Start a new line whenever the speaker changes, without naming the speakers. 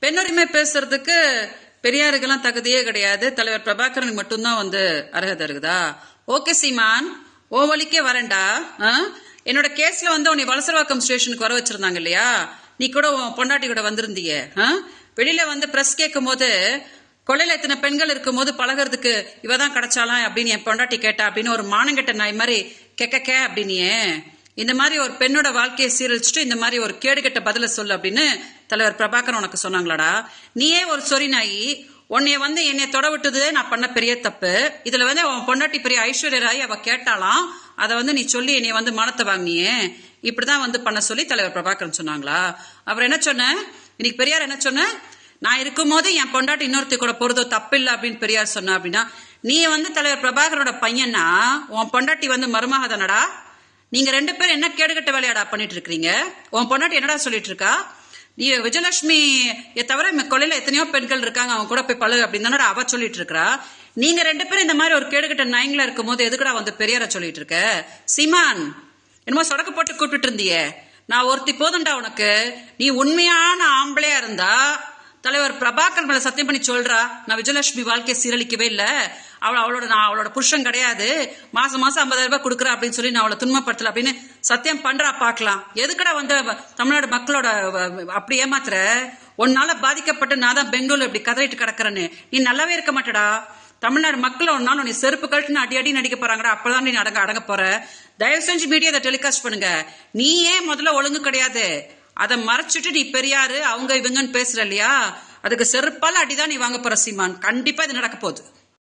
பெண்ணுரிமை பேசுறதுக்கு பெரியாருக்கெல்லாம் தகுதியே கிடையாது. தலைவர் பிரபாகரனுக்கு மட்டும்தான் அர்ஹதை இருக்குதா? ஓகே சீமான், ஓ வழிக்கே வரேன்டா. என்னோட கேஸ்ல உன்னை வலசரவாக்கம் ஸ்டேஷனுக்கு வர வச்சிருந்தாங்க இல்லையா? நீ கூட உன் பொண்டாட்டி கூட வந்திருந்தீங்க. வெளியில பிரஸ் கேட்கும் போது கொள்ளையில எத்தனை பெண்கள் இருக்கும் போது பழகிறதுக்கு இவதான் கிடைச்சாலாம் அப்படின்னு என் பொண்டாட்டி கேட்டா அப்படின்னு ஒரு மானங்கெட்ட நாய் மாதிரி கெக்க அப்படின்னியே. இந்த மாதிரி ஒரு பெண்ணோட வாழ்க்கையை சீரழிச்சுட்டு இந்த மாதிரி ஒரு கேடுகெட்ட பதில சொல்லு அப்படின்னு தலைவர் பிரபாகரன் உனக்கு சொன்னாங்களாடா? நீயே ஒரு சொறி நாயி, உன்னைய என்னைய தொட விட்டது நான் பண்ண பெரிய தப்பு. இதுல உன் பொண்டாட்டி பெரிய ஐஸ்வர்ய ராய் அவ கேட்டாலாம், அதை நீ சொல்லி என்னைய மானத்தை வாங்கினியே. இப்படிதான் பண்ண சொல்லி தலைவர் பிரபாகரன் சொன்னாங்களா? அப்புறம் என்ன சொன்ன இன்னைக்கு பெரியார்? என்ன சொன்ன? நான் இருக்கும் போது என் பொண்டாட்டி இன்னொருத்தி கூட போறதோ தப்பு இல்லை அப்படின்னு பெரியார் சொன்ன. அப்படின்னா நீ தலைவர் பிரபாகரோட பையனா, உன் பொண்டாட்டி மருமக தானடா? நீங்க ரெண்டு பேரும் என்ன கேடுகட்ட வேலையாடா பண்ணிட்டு இருக்கீங்க? உன் பொண்டாட்டி என்னடா சொல்லிட்டு இருக்கா? நீ விஜயலட்சுமி தவிர கொள்ளையில எத்தனையோ பெண்கள் இருக்காங்க, அவங்க கூட போய் பழகு அப்படின்னு தானடா அவ சொல்லிட்டு இருக்கா. நீங்க ரெண்டு பேரும் இந்த மாதிரி ஒரு கேடுகட்ட நாயங்களா இருக்கும் போது எதுக்குடா பெரியார சொல்லிட்டு இருக்க? சீமான், என்னமோ சொடக்க போட்டு கூப்பிட்டு இருந்தியே. நான் ஒருத்தி போதும்டா உனக்கு. நீ உண்மையான ஆம்பளையா இருந்தா தலைவர் பிரபாகர் மேல சத்தியம் பண்ணி சொல்றா, நான் விஜயலட்சுமி வாழ்க்கையை சீரழிக்கவே இல்ல, அவளோட புருஷன் கிடையாது, மாசம் 50,000 ரூபாய் கொடுக்குறா அப்படின்னு சொல்லி நான் அவளை துன்பப்படுத்தல அப்படின்னு சத்தியம் பண்றா பாக்கலாம். எதுக்கடா தமிழ்நாடு மக்களோட அப்படி ஏமாத்துற? உன்னால பாதிக்கப்பட்டு நான் தான் பெங்களூர்ல இப்படி கதறிட்டு கிடக்குறேன்னு நீ நல்லாவே இருக்க மாட்டடா. தமிழ்நாடு மக்கள் ஒரு நாள் நீ செருப்பு கழட்டுன்னு அடி நடிக்க போறாங்கடா. அப்பதான் நீ அடங்க போற. தயவு செஞ்சு மீடியா அதை டெலிகாஸ்ட் பண்ணுங்க. நீ ஏன் முதல்ல ஒழுங்கு கிடையாது, அதை மறைச்சிட்டு நீ பெரியாரு அவங்க இவங்கன்னு பேசுற இல்லையா? அதுக்கு செருப்பால அடிதான் நீ வாங்க போற சீமான். கண்டிப்பா இது நடக்க போகுது.